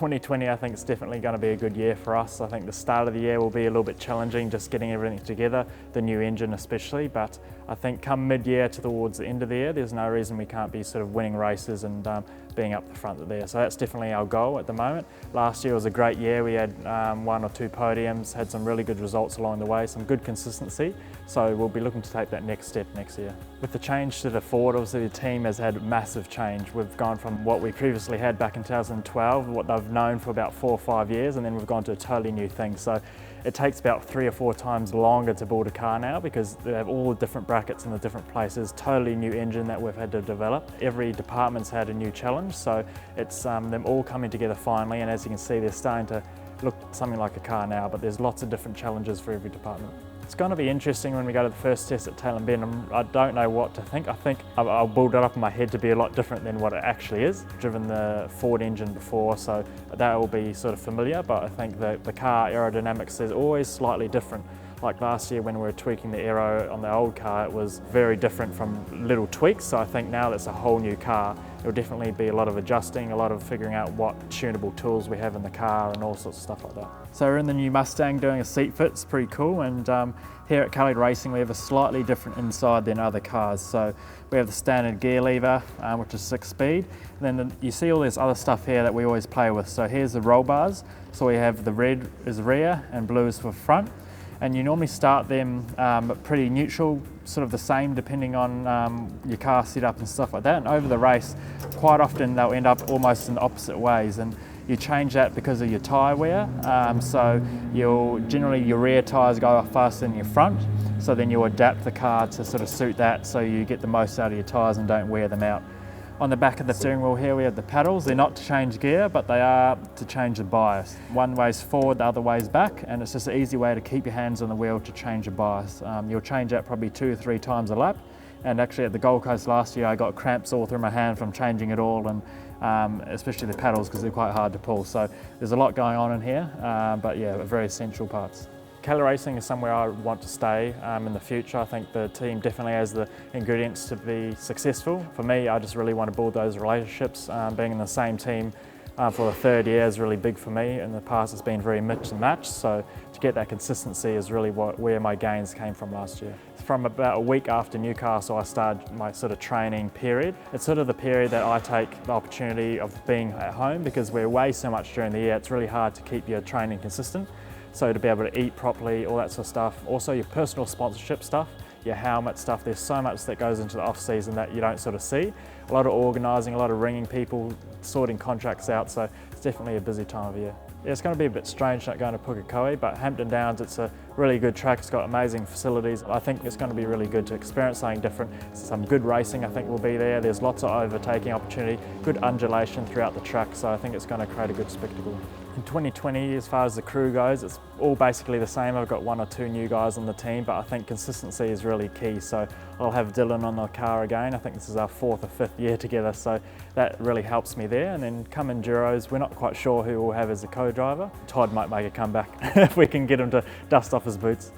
2020 I think it's definitely going to be a good year for us. I think the start of the year will be a little bit challenging, just getting everything together, the new engine especially, but I think come mid-year towards the end of the year, there's no reason we can't be sort of winning races and being up the front there. So that's definitely our goal at the moment. Last year was a great year. We had 1 or 2 podiums, had some really good results along the way, some good consistency. So we'll be looking to take that next step next year. With the change to the Ford, obviously the team has had massive change. We've gone from what we previously had back in 2012, what they've known for about 4 or 5 years, and then we've gone to a totally new thing. So it takes about 3 or 4 times longer to build a car now because they have all the different brackets in the different places, totally new engine that we've had to develop. Every department's had a new challenge, so it's them all coming together finally, and as you can see they're starting to look something like a car now, but there's lots of different challenges for every department. It's going to be interesting when we go to the first test at Tail and Bend. I don't know what to think. I think I'll build it up in my head to be a lot different than what it actually is. I've driven the Ford engine before, so that will be sort of familiar, but I think that the car aerodynamics is always slightly different. Like last year when we were tweaking the aero on the old car, it was very different from little tweaks, so I think now that's a whole new car. It'll definitely be a lot of adjusting, a lot of figuring out what tunable tools we have in the car and all sorts of stuff like that. So we're in the new Mustang doing a seat fit, it's pretty cool, and here at Cali Racing we have a slightly different inside than other cars. So we have the standard gear lever, which is 6-speed, and then you see all this other stuff here that we always play with. So here's the roll bars, so we have the red is rear and blue is for front. And you normally start them pretty neutral, sort of the same depending on your car setup and stuff like that. And over the race, quite often they'll end up almost in the opposite ways. And you change that because of your tyre wear. So generally your rear tyres go off faster than your front. So then you'll adapt the car to sort of suit that so you get the most out of your tyres and don't wear them out. On the back of the steering wheel here we have the paddles. They're not to change gear, but they are to change the bias. One way's forward, the other way's back, and it's just an easy way to keep your hands on the wheel to change your bias. You'll change that probably 2 or 3 times a lap. And actually at the Gold Coast last year I got cramps all through my hand from changing it all, and especially the paddles because they're quite hard to pull. So there's a lot going on in here, but yeah, very essential parts. Cali Racing is somewhere I want to stay in the future. I think the team definitely has the ingredients to be successful. For me, I just really want to build those relationships. Being in the same team for the 3rd year is really big for me. In the past, it's been very mix and match, so to get that consistency is really where my gains came from last year. From about a week after Newcastle, I started my sort of training period. It's sort of the period that I take the opportunity of being at home because we're away so much during the year. It's really hard to keep your training consistent. So to be able to eat properly, all that sort of stuff. Also your personal sponsorship stuff, your helmet stuff. There's so much that goes into the off season that you don't sort of see. A lot of organising, a lot of ringing people, sorting contracts out. So it's definitely a busy time of year. Yeah, it's going to be a bit strange not going to Pukekohe, but Hampton Downs, it's a really good track. It's got amazing facilities. I think it's going to be really good to experience something different. Some good racing I think will be there. There's lots of overtaking opportunity, good undulation throughout the track, so I think it's going to create a good spectacle. In 2020, as far as the crew goes, it's all basically the same. I've got 1 or 2 new guys on the team, but I think consistency is really key. So I'll have Dylan on the car again. I think this is our 4th or 5th year together, so that really helps me there. And then come Enduros, we're not quite sure who we'll have as a co-driver. Todd might make a comeback if we can get him to dust off his boots.